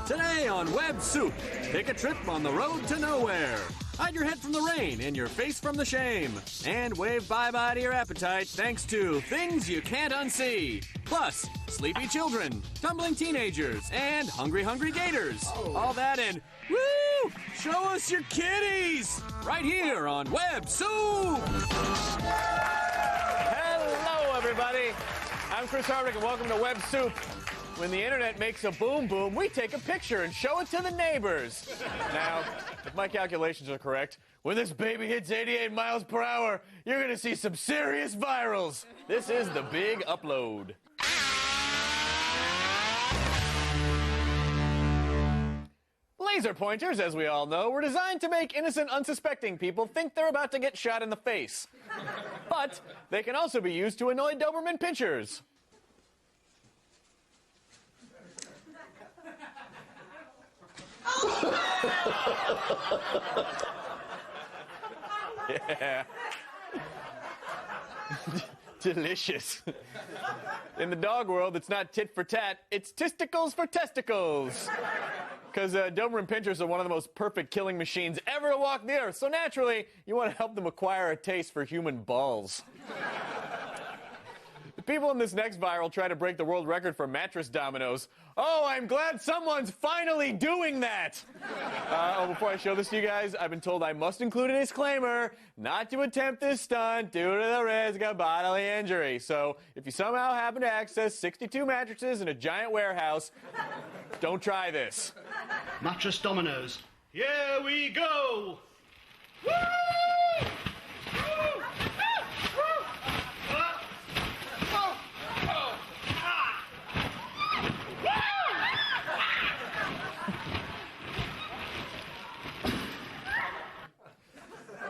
Today on Web Soup, take a trip on the road to nowhere. Hide your head from the rain and your face from the shame. And wave bye-bye to your appetite thanks to things you can't unsee. Plus, sleepy children, tumbling teenagers, and hungry gators. All that and, woo! Show us your kitties! Right here on Web Soup! Hello, everybody. I'm Chris Hardwick, and welcome to Web Soup. When the internet makes a boom boom, we take a picture and show it to the neighbors. Now, if my calculations are correct, when this baby hits 88 miles per hour, you're going to see some serious virals. This is the big upload. Laser pointers, as we all know, were designed to make innocent, unsuspecting people think they're about to get shot in the face. But they can also be used to annoy Doberman pinschers. Yeah. Delicious. In the dog world, it's not tit for tat, it's tisticles for testicles. Because Doberman pinschers are one of the most perfect killing machines ever to walk the earth, so naturally, you want to help them acquire a taste for human balls. The people in this next viral try to break the world record for mattress dominoes. Oh, I'm glad someone's finally doing that! Before I show this to you guys, I've been told I must include a disclaimer not to attempt this stunt due to the risk of bodily injury. So, if you somehow happen to access 62 mattresses in a giant warehouse, don't try this. Mattress dominoes. Here we go! Woo!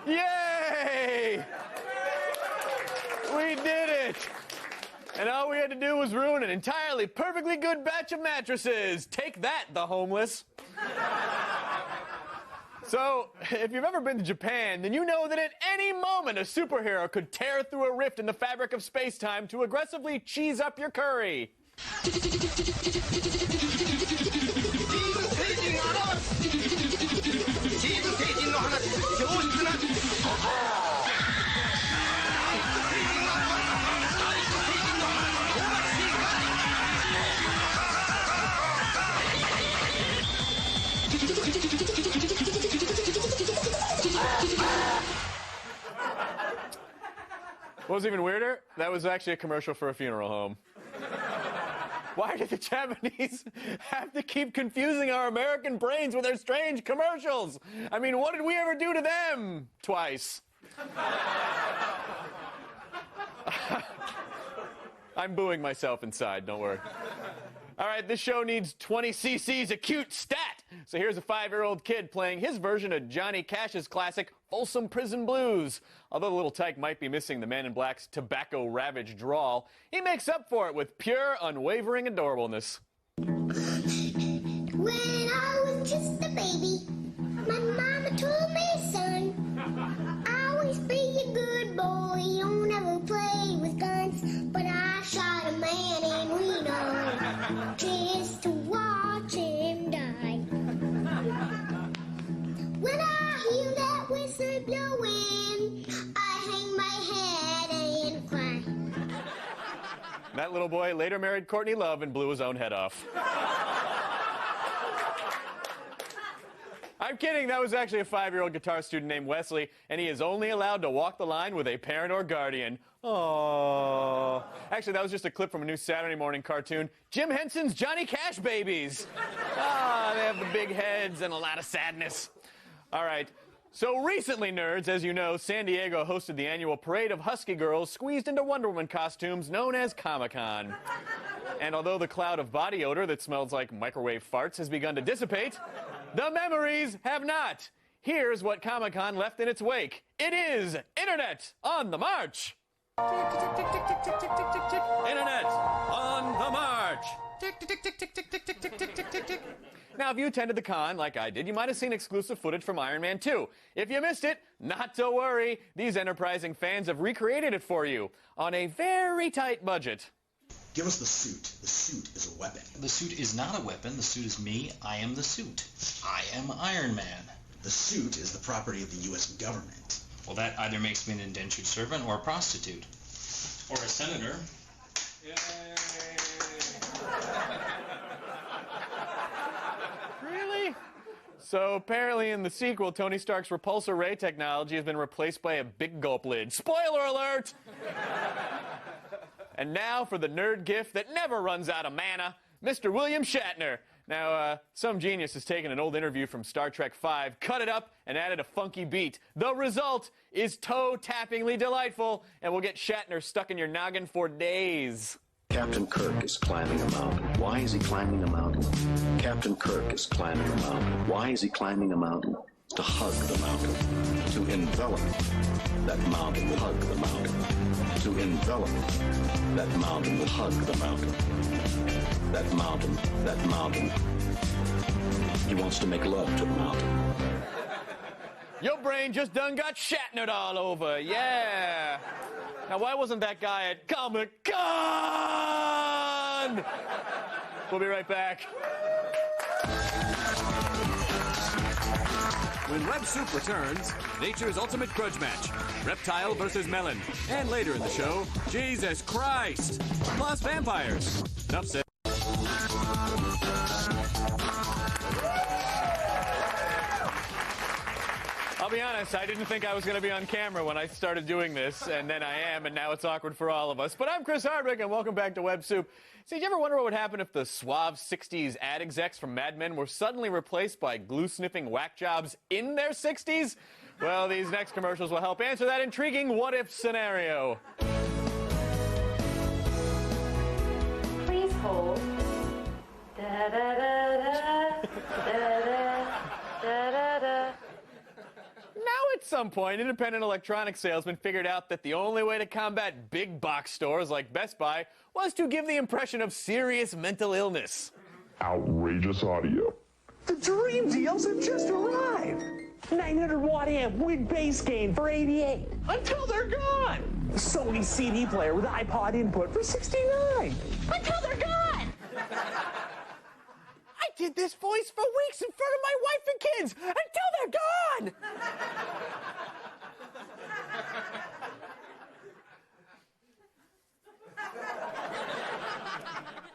Yay! We did it! And all we had to do was ruin an entirely perfectly good batch of mattresses. Take that, the homeless. So, if you've ever been to Japan, then you know that at any moment a superhero could tear through a rift in the fabric of space-time to aggressively cheese up your curry. What was even weirder? That was actually a commercial for a funeral home. Why do the Japanese have to keep confusing our American brains with their strange commercials? I mean, what did we ever do to them? Twice. I'm booing myself inside, don't worry. All right, this show needs 20 cc's acute stat. So here's a 5-year-old kid playing his version of Johnny Cash's classic Folsom Prison Blues. Although the little tyke might be missing the Man in Black's tobacco-ravaged drawl, he makes up for it with pure, unwavering adorableness. When I was just a baby, my mama told me, son, always be a good boy, don't ever play with guns. But I shot a man in Reno just to watch him die. When I hear that whistle blowing, I hang my head and cry. That little boy later married Courtney Love and blew his own head off. I'm kidding, that was actually a 5-year-old guitar student named Wesley, and he is only allowed to walk the line with a parent or guardian. Aww. Actually, that was just a clip from a new Saturday morning cartoon, Jim Henson's Johnny Cash Babies. They have the big heads and a lot of sadness. All right. So recently, nerds, as you know, San Diego hosted the annual parade of husky girls squeezed into Wonder Woman costumes known as Comic-Con. And although the cloud of body odor that smells like microwave farts has begun to dissipate, the memories have not. Here's what Comic-Con left in its wake. It is Internet on the March. Internet on the March. Now, if you attended the con like I did, you might have seen exclusive footage from Iron Man 2. If you missed it, not to worry. These enterprising fans have recreated it for you on a very tight budget. Give us the suit. The suit is a weapon. The suit is not a weapon. The suit is me. I am the suit. I am Iron Man. The suit is the property of the U.S. government. Well, that either makes me an indentured servant or a prostitute. Or a senator. Yay. Really? So apparently in the sequel, Tony Stark's repulsor ray technology has been replaced by a big gulp lid. Spoiler alert! And now for the nerd gift that never runs out of mana, Mr. William Shatner. Now, some genius has taken an old interview from Star Trek V, cut it up, and added a funky beat. The result is toe-tappingly delightful, and will get Shatner stuck in your noggin for days. Captain Kirk is climbing a mountain. Why is he climbing a mountain? Captain Kirk is climbing a mountain. Why is he climbing a mountain? To hug the mountain. To envelop that mountain will hug the mountain. To envelop that mountain will hug the mountain. That mountain. He wants to make love to the mountain. Your brain just done got Shatnered all over, yeah. Now, why wasn't that guy at Comic-Con? We'll be right back. When Web Soup returns, nature's ultimate grudge match, reptile versus melon. And later in the show, Jesus Christ, plus vampires. Enough said. I'll be honest, I didn't think I was going to be on camera when I started doing this, and then I am, and now it's awkward for all of us. But I'm Chris Hardwick, and welcome back to Web Soup. See, did you ever wonder what would happen if the suave 60s ad execs from Mad Men were suddenly replaced by glue-sniffing whack jobs in their 60s? Well, these next commercials will help answer that intriguing what-if scenario. Please hold. Da-da-da-da, da-da, da-da-da. Now, at some point, independent electronics salesmen figured out that the only way to combat big box stores like Best Buy was to give the impression of serious mental illness. Outrageous audio. The dream deals have just arrived. 900 watt amp with bass gain for $88 until they're gone. Sony CD player with iPod input for $69 until they're gone. I did this voice for weeks in front of my wife and kids until they're gone.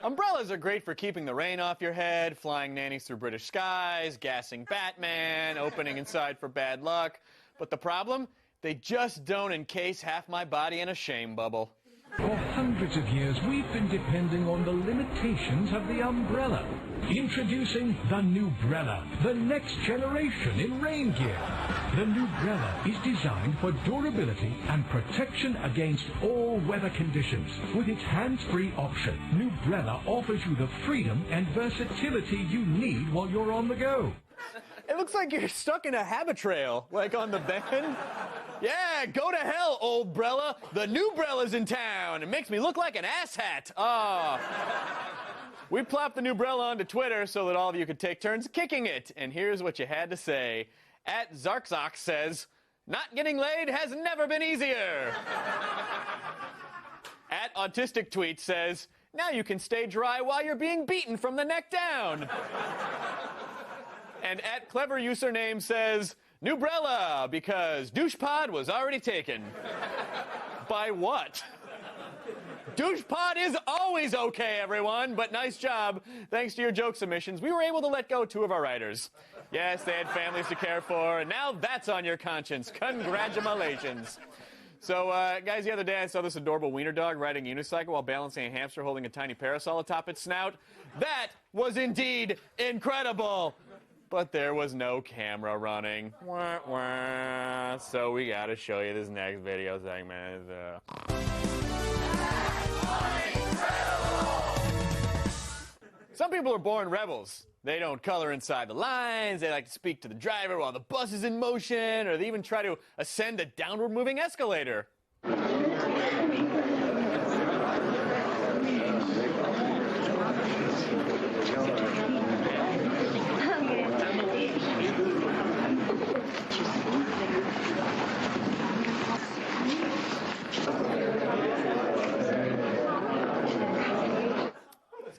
Umbrellas are great for keeping the rain off your head, flying nannies through British skies, gassing Batman, opening inside for bad luck. But the problem? They just don't encase half my body in a shame bubble. For hundreds of years, we've been depending on the limitations of the umbrella. Introducing the Nubrella, the next generation in rain gear. The Nubrella is designed for durability and protection against all weather conditions. With its hands-free option, Nubrella offers you the freedom and versatility you need while you're on the go. It looks like you're stuck in a habit trail, like on the bend. Yeah, go to hell, old Brella. The new Brella's in town. It makes me look like an asshat. Oh. We plopped the new Brella onto Twitter so that all of you could take turns kicking it. And here's what you had to say. At Zarkzox says, not getting laid has never been easier. At Autistic Tweet says, now you can stay dry while you're being beaten from the neck down. And at Clever Username says, Nubrella, because DouchePod was already taken. By what? DouchePod is always okay, everyone, but nice job. Thanks to your joke submissions, we were able to let go 2 of our writers. Yes, they had families to care for, and now that's on your conscience. Congratulations. So, guys, the other day I saw this adorable wiener dog riding a unicycle while balancing a hamster holding a tiny parasol atop its snout. That was indeed incredible. But there was no camera running. Wah, wah. So we gotta show you this next video segment. Some people are born rebels. They don't color inside the lines, they like to speak to the driver while the bus is in motion, or they even try to ascend a downward moving escalator.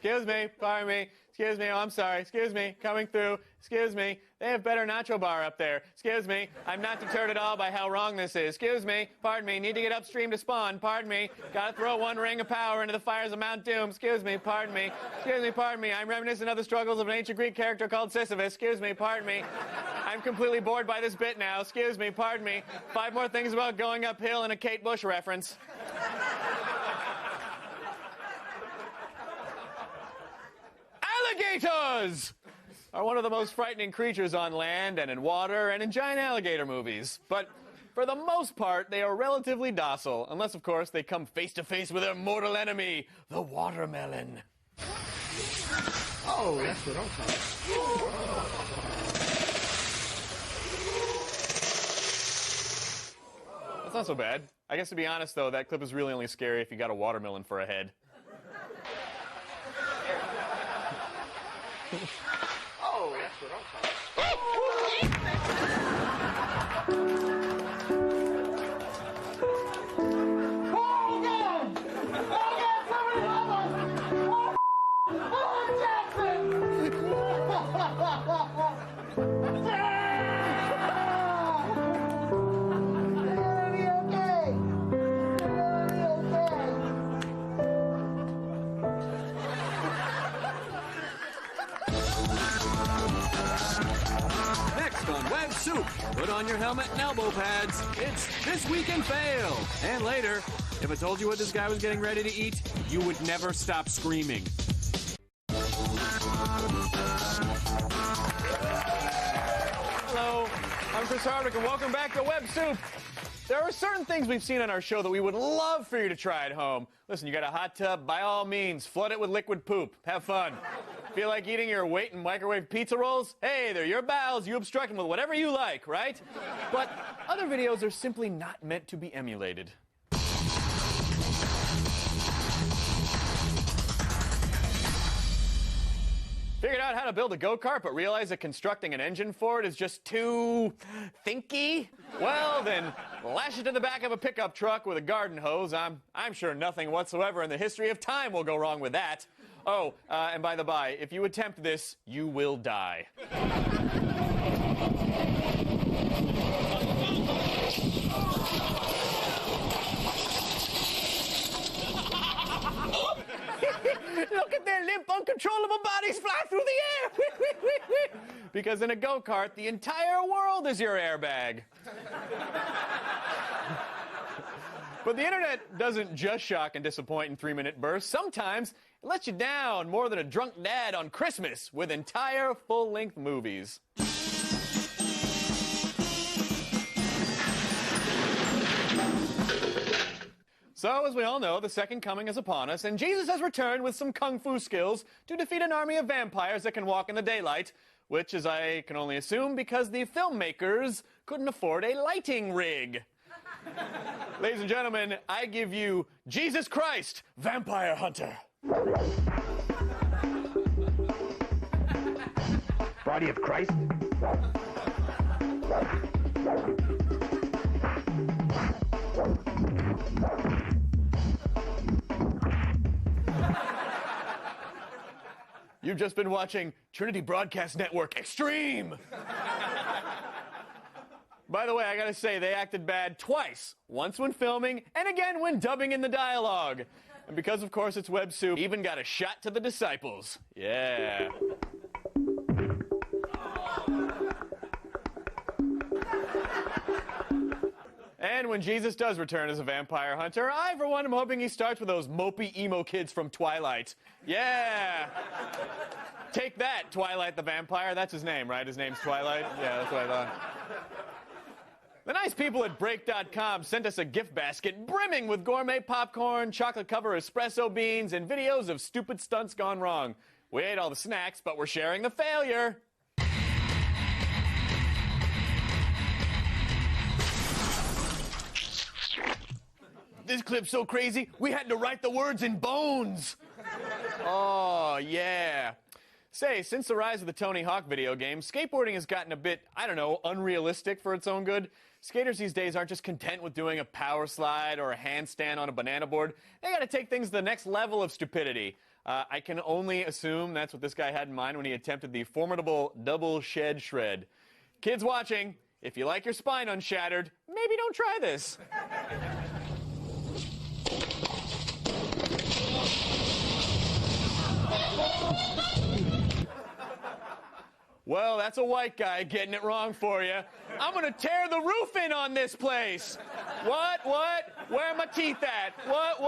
Excuse me, pardon me. Excuse me, oh, I'm sorry. Excuse me, coming through. Excuse me, they have better nacho bar up there. Excuse me, I'm not deterred at all by how wrong this is. Excuse me, pardon me, need to get upstream to spawn. Pardon me, gotta throw one ring of power into the fires of Mount Doom. Excuse me, pardon me. Excuse me, pardon me, I'm reminiscent of the struggles of an ancient Greek character called Sisyphus. Excuse me, pardon me. I'm completely bored by this bit now. Excuse me, pardon me. 5 more things about going uphill and a Kate Bush reference. Alligators are one of the most frightening creatures on land and in water and in giant alligator movies. But for the most part, they are relatively docile, unless, of course, they come face to face with their mortal enemy, the watermelon. Oh, that's what I'm talking about. That's not so bad. I guess to be honest, though, that clip is really only scary if you got a watermelon for a head. Oh, that's what I'm talking Next on Web Soup, put on your helmet and elbow pads. It's This Week in Fail. And later, if I told you what this guy was getting ready to eat, you would never stop screaming. Hello, I'm Chris Hardwick, and welcome back to Web Soup. There are certain things we've seen on our show that we would love for you to try at home. Listen, you got a hot tub, by all means, flood it with liquid poop. Have fun. Feel like eating your weight in microwave pizza rolls? Hey, they're your bowels. You obstruct them with whatever you like, right? But other videos are simply not meant to be emulated. Figured out how to build a go-kart, but realized that constructing an engine for it is just too thinky? Well, then, lash it to the back of a pickup truck with a garden hose. I'm sure nothing whatsoever in the history of time will go wrong with that. Oh, and by the by, if you attempt this, you will die. Look at their limp, uncontrollable bodies fly through the air! Because in a go-kart, the entire world is your airbag. But the internet doesn't just shock and disappoint in 3-minute bursts. Sometimes it lets you down more than a drunk dad on Christmas with entire full-length movies. So, as we all know, the second coming is upon us, and Jesus has returned with some kung fu skills to defeat an army of vampires that can walk in the daylight, which is, I can only assume, because the filmmakers couldn't afford a lighting rig. Ladies and gentlemen, I give you Jesus Christ, Vampire Hunter. Body of Christ. You've just been watching Trinity Broadcast Network Extreme. By the way, I gotta say, they acted bad twice. Once when filming, and again when dubbing in the dialogue. And because, of course, it's Web Soup, even got a shot to the disciples. Yeah. And when Jesus does return as a vampire hunter, I, for one, am hoping he starts with those mopey emo kids from Twilight. Yeah. Take that, Twilight the Vampire. That's his name, right? His name's Twilight? Yeah, that's what I thought. The nice people at Break.com sent us a gift basket brimming with gourmet popcorn, chocolate cover espresso beans, and videos of stupid stunts gone wrong. We ate all the snacks, but we're sharing the failure. This clip's so crazy, we had to write the words in bones. Oh, yeah. Say, since the rise of the Tony Hawk video game, skateboarding has gotten a bit, I don't know, unrealistic for its own good. Skaters these days aren't just content with doing a power slide or a handstand on a banana board. They gotta take things to the next level of stupidity. I can only assume that's what this guy had in mind when he attempted the formidable double shed shred. Kids watching, if you like your spine unshattered, maybe don't try this. Well, that's a white guy getting it wrong for you. I'm gonna tear the roof in on this place. What? Where my teeth at? What?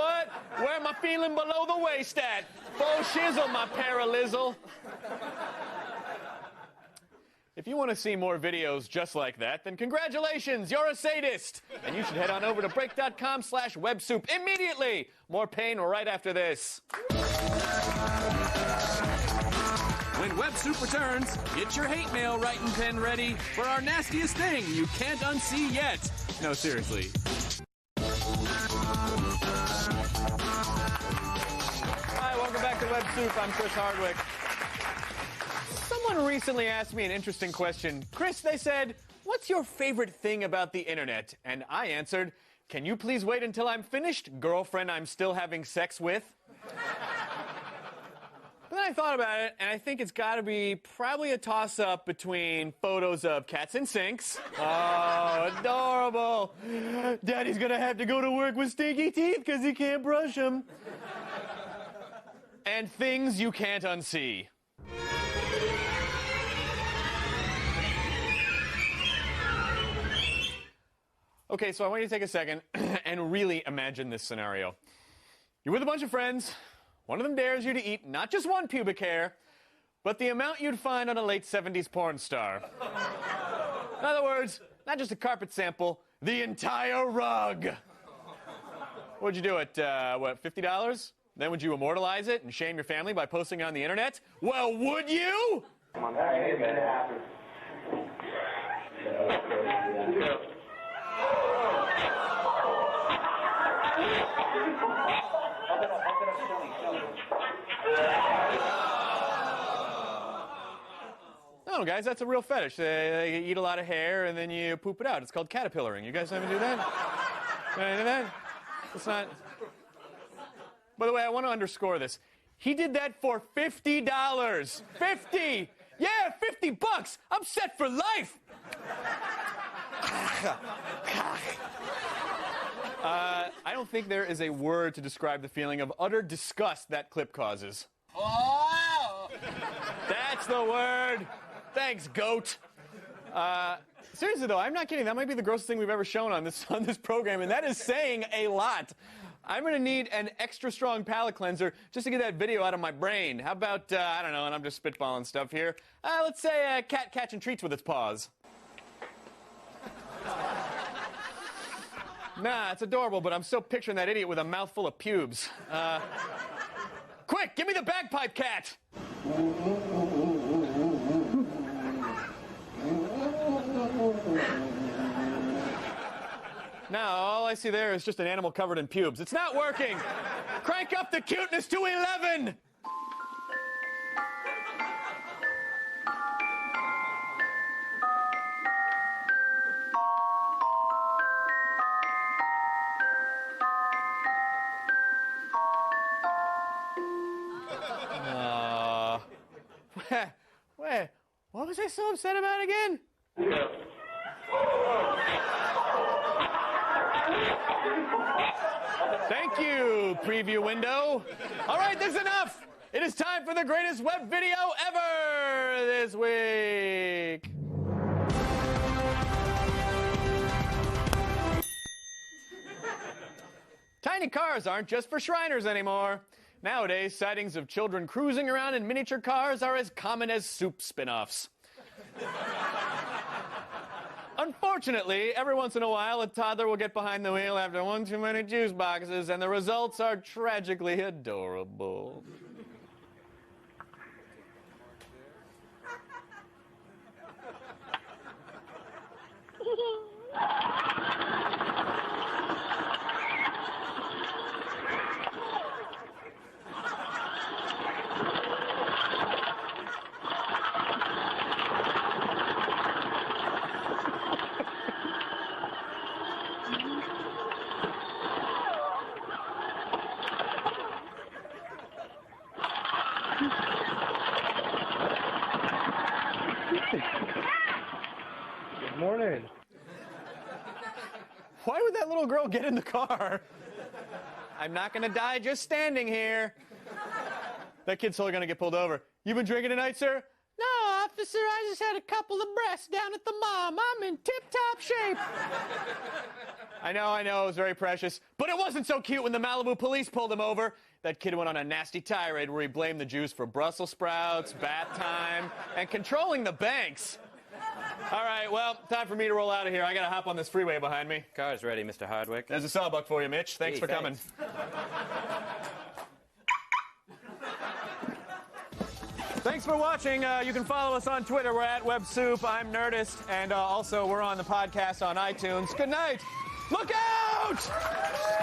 Where am I feeling below the waist at? Faux shizzle, my paralizzle. If you want to see more videos just like that, then congratulations, you're a sadist. And you should head on over to break.com/websoup immediately. More pain right after this. When Web Soup returns, get your hate mail writing pen ready for our nastiest thing you can't unsee yet. No, seriously. Hi, welcome back to Web Soup. I'm Chris Hardwick. Someone recently asked me an interesting question. Chris, they said, what's your favorite thing about the internet? And I answered, can you please wait until I'm finished, girlfriend I'm still having sex with? But then I thought about it, and I think it's got to be probably a toss-up between photos of cats in sinks. Oh, adorable. Daddy's going to have to go to work with stinky teeth because he can't brush them. And things you can't unsee. Okay, so I want you to take a second and really imagine this scenario. You're with a bunch of friends. One of them dares you to eat not just one pubic hair, but the amount you'd find on a late 70s porn star. In other words, not just a carpet sample, the entire rug. What'd you do it, $50? Then would you immortalize it and shame your family by posting it on the internet? Well, would you? Come on, hey, man, it happens. No, guys, that's a real fetish. They eat a lot of hair and then you poop it out. It's called caterpillaring. You guys ever do that? You ever do that? It's not. By the way, I want to underscore this. He did that for $50. 50! Yeah, $50! I'm set for life! I don't think there is a word to describe the feeling of utter disgust that clip causes. Oh! That's the word! Thanks, goat. Seriously, though, I'm not kidding. That might be the grossest thing we've ever shown on this program, and that is saying a lot. I'm going to need an extra strong palate cleanser just to get that video out of my brain. How about, I don't know, and I'm just spitballing stuff here. Let's say a cat catching treats with its paws. Nah, it's adorable, but I'm still picturing that idiot with a mouthful of pubes. Quick, give me the bagpipe cat! Now, all I see there is just an animal covered in pubes. It's not working! Crank up the cuteness to 11! Wait, what was I so upset about again? Yeah. Thank you, preview window. All right, that's enough. It is time for the greatest web video ever this week. Tiny cars aren't just for Shriners anymore. Nowadays, sightings of children cruising around in miniature cars are as common as Soup spin-offs. Unfortunately, every once in a while, a toddler will get behind the wheel after one too many juice boxes, and the results are tragically adorable. Good morning. Why would that little girl get in the car? I'm not going to die just standing here. That kid's totally going to get pulled over. You been drinking tonight, sir? No, officer, I just had a couple of breaths down at the mom. I'm in tip-top shape. I know, it was very precious. But it wasn't so cute when the Malibu police pulled him over. That kid went on a nasty tirade where he blamed the Jews for Brussels sprouts, bath time, and controlling the banks. All right, well, time for me to roll out of here. I got to hop on this freeway behind me. Car's ready, Mr. Hardwick. There's a sawbuck for you, Mitch. Thanks for coming. Thanks for watching. You can follow us on Twitter. We're at WebSoup. I'm Nerdist. And also, we're on the podcast on iTunes. Good night. Look out!